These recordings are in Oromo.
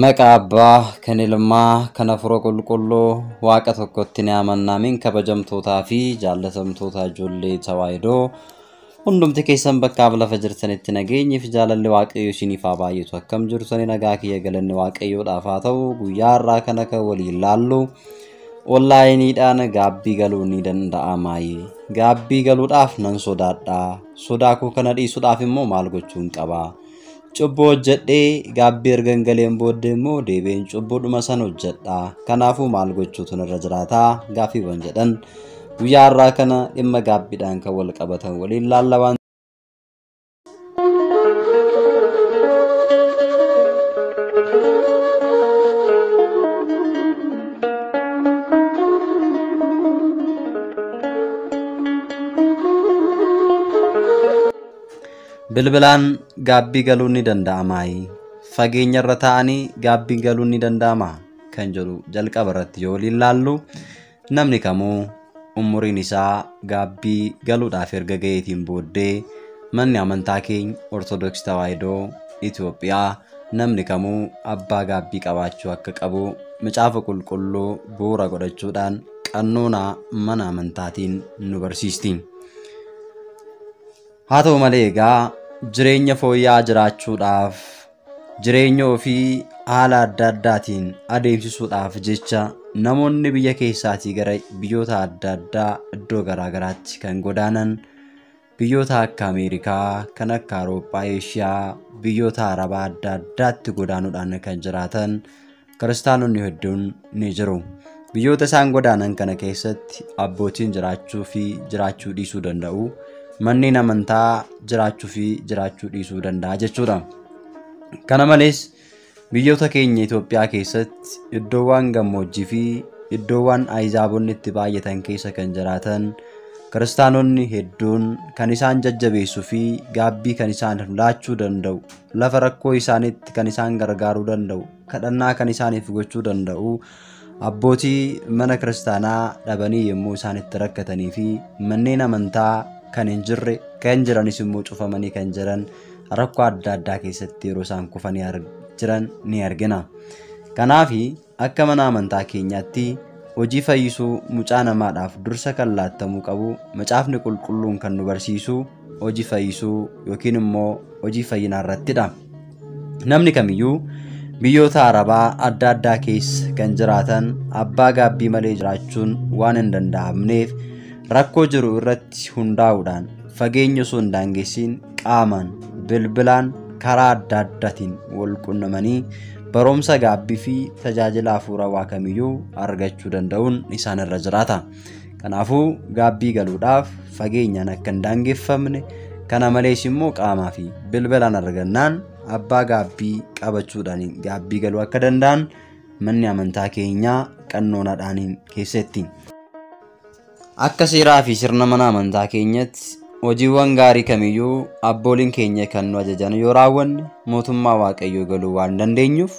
Maqaa Abbaa kan Ilmaa kan Hafuura Qulqulluu Waaqa tokkotti ni amanna min kabajamtootaa fi jaallatamtoota ijoollee Tawaahidoo hundumti keessan bakka lafa jirtanitti nageenyi fi jaalalli Waaqayyo isiniif haa baay'atu. Akkam jirtani nagaa kiyya galanni Waaqayyoodhaaf haa ta'u. Guyyaa irraa kana kan waliin laallu onlaayiniidhaan gaabbii galuu ni danda'ama. Gaabbii galuudhaaf nan sodaadha. Sodaa koo kana dhiisuudhaaf immoo maal gochuun qaba? Cubbuu hojjedhee gaabbii ergan galeen booddee immoo deebiin cubbuudhuma san hojjedha. Kanaafuu maal gochuutu irra jiraata? Gaaffiiwwan jedhan guyyaa irraa kana dhimma gaabbiidhaan kan wal qabatan waliin laallawaan. Bilbilaan gaabbii galuun ni danda'ama. Fageenya irra taa'anii gaabbii galuun ni danda'ama kan jedhu jalqaba irratti yoo waliin laallu, namni kamuu umuriin isaa gaabbii galuudhaaf erga ga'eetiin booddee manni amantaa keenya Ortodoksii Tawaahidoo Itoophiyaa namni kamuu abbaa gaabbii qabaachuu akka qabu macaafa qulqulluu bu'uura godhachuudhaan qannoona mana amantaatiin nu barsiisti. Haa ta'u malee egaa jireenya fooyya'aa jiraachuudhaaf jireenya ofii haala adda addaatiin adeemsisuudhaaf jecha namoonni biyya keessaatii gara biyyoota adda addaa iddoo garaagaraatti kan godaanan, biyyoota akka Ameerikaa, kan akka Awurooppaa, Eeshiyaa, biyyoota Arabaa adda addaatti godaanuudhaan kan jiraatan kiristaanonni hedduun ni jiru. Biyyoota isaan godaanan kana keessatti abbootiin jiraachuu fi jiraachuu dhiisuu danda'u. Manneen amantaa jiraachuu fi jiraachuu dhiisuu danda'a jechuudha. Kana malees biyyoota keenya Itoophiyaa keessatti iddoowwan gammoojjii fi iddoowwan ayzaabonni itti baay'atan keessa kan jiraatan kiristaanonni hedduun kan isaan jajjabeessuu fi gaabbii kan isaan laachuu danda'u, lafa rakkoo isaaniitti kan isaan gargaaruu danda'u, kadhannaa kan isaaniif gochuu danda'u, abbootii mana kiristaanaa dhabanii yommuu isaan itti rakkatanii fi manneen amantaa kan hin jirre kan jiranis immoo cufamanii kan jiran rakkoo adda addaa keessatti yeroo isaan kufanii jiran ni argina. Kanaaf akka mana amantaa keenyaatti hojii fayyisuu mucaa namaadhaaf dursa kan laattamuu qabu macaafni qulqulluun kan nu barsiisu hojii fayyisuu yookiin immoo hojii fayyinaa irrattidha. Namni kamiyyuu biyyoota Arabaa adda addaa keessa kan jiraatan abbaa gaabbii malee jiraachuun waan hin danda'amneef rakkoo jiru irratti hundaa'uudhaan fageenya osoo hin daangessiin qaamaan bilbilaan karaa adda addaatiin wal qunnamanii barumsa gaabbii fi tajaajila hafuuraa kamiyyuu argachuu danda'uun isaan irra jiraata. Kanaafuu gaabbii galuudhaaf fageenyaan akka hin daangeffamne, kana malees immoo qaamaa fi bilbilaan argannaan abbaa gaabbii qabachuudhaan gaabbii galuu akka danda'an manni amantaa keenyaa qannoonaadhaan keessatti. Akka seeraa fi sirna mana amantaa keenyatti hojiiwwan gaarii kamiyyuu abbooliin keenya kan nu ajajan yoo raawwanne mootummaa Waaqayyoo galuu waan dandeenyuuf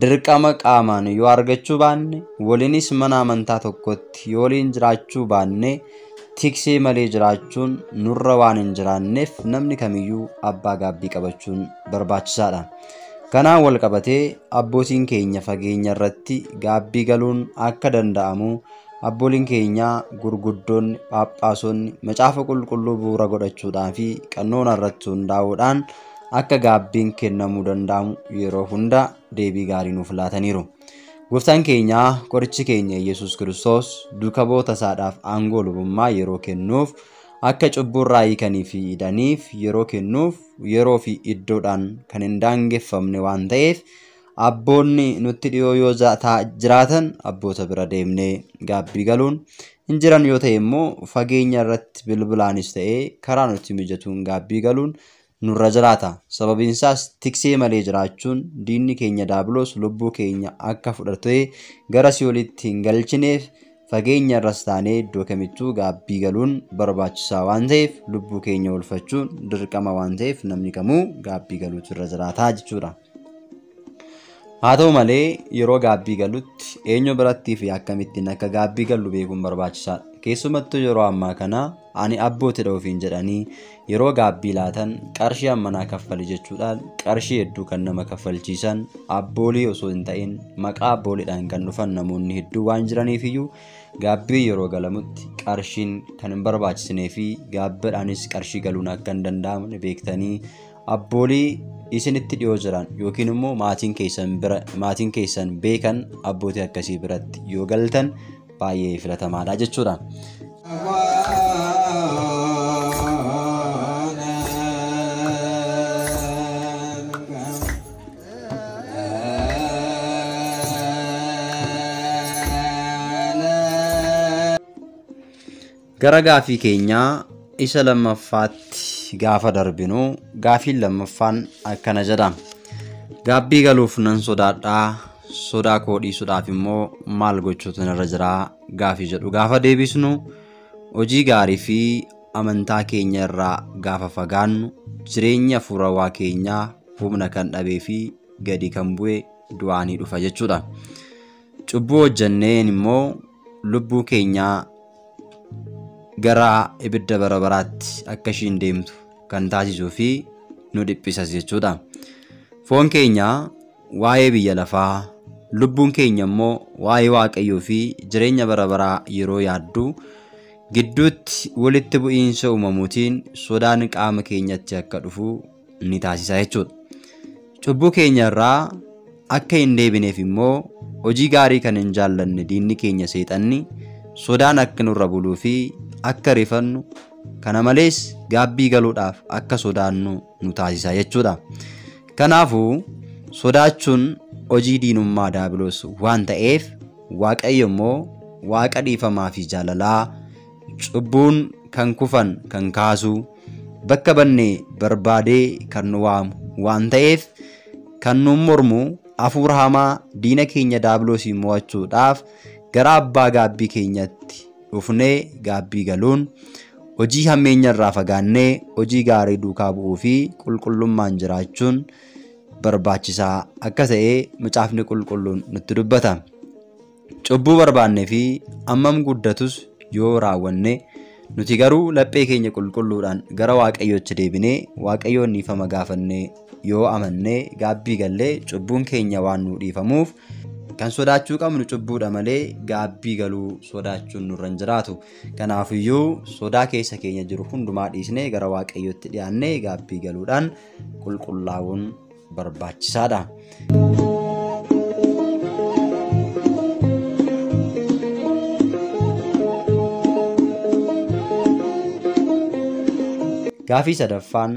dirqama qaamaan yoo argachuu baanne waliinis mana amantaa tokkotti yoo waliin jiraachuu baanne tiksee malee jiraachuun nurra waan hin jiraanneef namni kamiyyuu abbaa gaabbii qabachuun barbaachisaadha. Kanaan wal qabatee abbootiin keenya fageenya irratti gaabbii galuun akka danda'amu abbooliin keenya gurguddoon phaaphaasonni macaafa qulqulluu bu'uura godhachuudhaan fi qannoona irratti hundaa'uudhaan akka gaabbiin kennamuu danda'amu yeroo hunda deebii gaarii nuuf laataniiru. Gooftaan keenya qorichi keenya Yesuus Kiristoos duuka bu'oota isaadhaaf aangoo lubummaa yeroo kennuuf akka cubburraa hiikanii fi hidhaniif yeroo kennuuf yeroo fi iddoodhaan kan hin daangeffamne waan ta'eef abboonni nutti dhiyoo yoo jiraatan abboota bira deemnee gaabbii galuun hin jiran yoo ta'e immoo fageenya irratti bilbilaanis ta'ee karaa nutti mijatuun gaabbii galuun nurra jiraata. Sababiin isaas tiksee malee jiraachuun diinni keenya Daabiloos lubbuu keenya akka fudhatee gara Si'oolitti hin galchineef fageenya irras taanee iddoo kamittuu gaabbii galuun barbaachisaa waan ta'eef lubbuu keenya oolfachuun dirqama waan ta'eef namni kamuu gaabbii galuutu irra jiraata jechuudha. Haa ta'u malee yeroo gaabbii galutti eenyu birattii fi akkamittiin akka gaabbii gallu beekuun barbaachisaadha. Keessumattuu yeroo ammaa kana ani abbootidha ofiin jedhanii yeroo gaabbii laatan qarshii ammanaa kaffali jechuudhaan qarshii hedduu kan nama kaffalchiisan abboolii osoo hin ta'in maqaa abbooliidhaan kan dhufan namoonni hedduu waan jiraniif iyyuu gaabbii yeroo galamutti qarshiin kan hin barbaachisnee fi gaabbiidhaanis qarshii galuun akka hin danda'amne beektanii abboolii isinitti dhiyoo jiran yookiin immoo maatiin keessan beekan abbootii akkasii biratti yoo galtan baay'ee filatamaadha jechuudha. Gara gaafii keenyaa isa lammaffaatti gaafa darbinu gaafiin lammaffaan akkana jedha. Gaabbii galuuf nan sodaadhaa, sodaa koo dhiisuudhaaf immoo maal gochuutu narra jira gaafii jedhu gaafa deebisnu hojii gaarii fi amantaa keenya irraa gaafa fagaannu jireenya hafuurawaa keenyaa humna kan dhabee fi gadi kan bu'e du'aanii dhufa jechuudha. Cubbuu hojjanneen immoo lubbuu keenyaa gara ibidda bara baraatti akka ishiin deemtu kan taasisuu fi nu dhiphisas jechuudha. Foon keenya waa'ee biyya lafaa, lubbuun keenya immoo waa'ee Waaqayyoo fi jireenya bara baraa yeroo yaaddu gidduutti walitti bu'iinsa uumamuutiin sodaan qaama keenyatti akka dhufu ni taasisa jechuudha. Cubbuu keenya irraa akka hin deebineef immoo hojii gaarii kan hin jaallanne diinni keenya seexanni sodaan akka nurra buluu fi akka rifannu kana malees gaabbii galuudhaaf akka sodaannu nu taasisa jechuudha. Kanaafuu sodaachuun hojii diinummaa daabiloos waan ta'eef Waaqayyo immoo Waaqa dhiifamaa fi jaalalaa cubbuun kan kufan kan kaasu bakka bannee barbaadee kan nu waamu waan ta'eef kan nu mormu hafuura hamaa diina keenya daabiloosii mo'achuudhaaf gara abbaa gaabbii keenyatti dhufnee gaabbii galuun hojii hammeenya irraa fagaannee hojii gaarii duukaa bu'uu fi qulqullummaan jiraachuun barbaachisaa akka ta'e macaafni qulqulluun nutti dubbata. Cubbuu barbaannee fi ammam guddatus yoo raawwanne nuti garuu laphee keenya qulqulluudhaan gara Waaqayyootti deebinee Waaqayyoon dhiifama gaafannee yoo amannee gaabbii gallee cubbuun keenya waan nu dhiifamuuf kan sodaachuu qabnu cubbuudha malee gaabbii galuu sodaachuun nurra hin jiraatu. Kanaafiyyuu sodaa keessa keenya jiru hundumaa dhiisnee gara Waaqayyootti dhiyaannee gaabbii galuudhaan qulqullaa'uun barbaachisaadha. Gaafii sadaffaan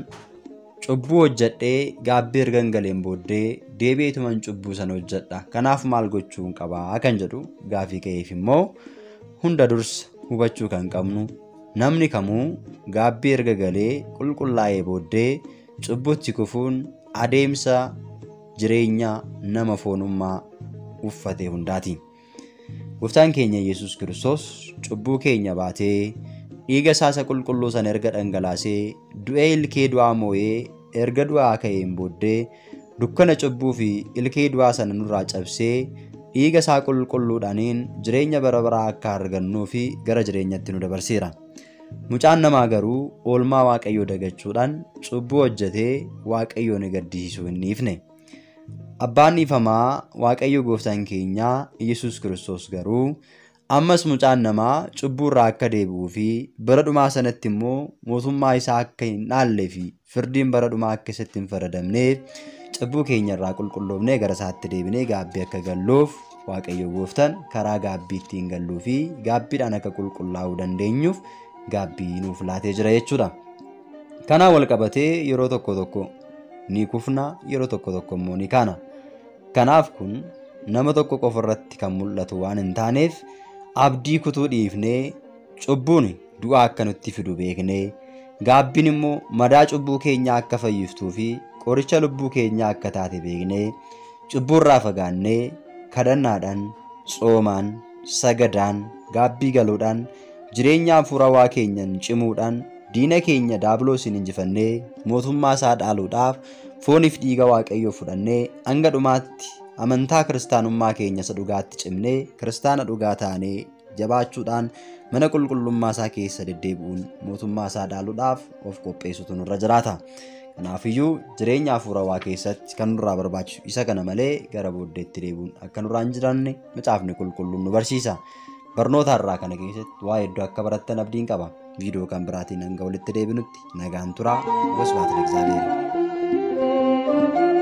cubbuu hojjedhee gaabbii ergan galeen booddee deebi'eetuman cubbuu sana hojjedha. Kanaaf maal gochuun qabaa kan jedhu gaafii ka'eef immoo hunda dursa hubachuu kan qabnu namni kamuu gaabbii erga galee qulqullaa'ee booddee cubbutti kufuun adeemsa jireenya nama foonummaa uffate hundaati. Gooftaan keenya Yesuus Kiristoos cubbuu keenya baatee dhiiga isaa qulqulluu sana erga dhangalaasee du'ee ilkee du'aa moo'ee erga du'aa ka'een booddee dukkana cubbuu fi ilkee du'aa sana nurraa cabsee dhiiga isaa qulqulluudhaaniin jireenya bara baraa akka argannuu fi gara jireenyatti nu dabarseera. Mucaan namaa garuu oolmaa Waaqayyoo dagachuudhaan cubbuu hojjetee Waaqayyoo ni gaddisiisuu hin dhiifne. Abbaan dhiifamaa Waaqayyo Gooftaan keenya Yesuus Kiristoos garuu ammas mucaan namaa cubbuu irraa akka deebi'uu fi bara dhumaa sanatti immoo mootummaa isaa akka hin dhaallee fi firdiin bara dhumaa akka isatti hin faradamneef cubbuu keenya irraa qulqulloofnee gara isaatti deebinee gaabbii akka galluuf Waaqayyo Gooftaan karaa gaabbii ittiin galluu fi gaabbiidhaan akka qulqullaa'uu dandeenyuuf gaabbii nuuf laatee jira jechuudha. Kanaan wal qabatee yeroo tokko tokko ni kufna, yeroo tokko tokko immoo ni kaana. Kanaaf kun nama tokko qofa irratti kan mul'atu waan hin taaneef abdii kutuu dhiifnee cubbuun du'aa akka nutti fidu beeknee gaabbiin immoo madaa cubbuu keenyaa akka fayyiftuu fi qoricha lubbuu keenyaa akka taate beeknee cubbuu irraa fagaannee kadhannaadhaan, tsoomaan, sagadaan, gaabbii galuudhaan jireenya hafuurawaa keenyan cimuudhaan diina keenya daabiloosiin injifannee mootummaa isaa dhaaluudhaaf fooniif dhiiga Waaqayyoo fudhannee hanga dhumaatti amantaa kiristaanummaa keenya isa dhugaatti cimnee kiristaana dhugaa taanee jabaachuudhaan mana qulqullummaa isaa keessa deddeebi'uun mootummaa isaa dhaaluudhaaf of qopheessutu nurra jiraata. Kanaafiyyuu jireenya hafuurawaa keessatti kan nurraa barbaachisu isa kana malee gara booddeetti deebi'uun akka nurraa hin jiraanne macaafni qulqulluun nu barsiisa. Barnoota irraa kana keessatti waa hedduu akka barattan abdiin qaba. Viidiyoo kan biraatiin hanga walitti deebinutti nagaan turaa. Wasbaata Egzaabeer.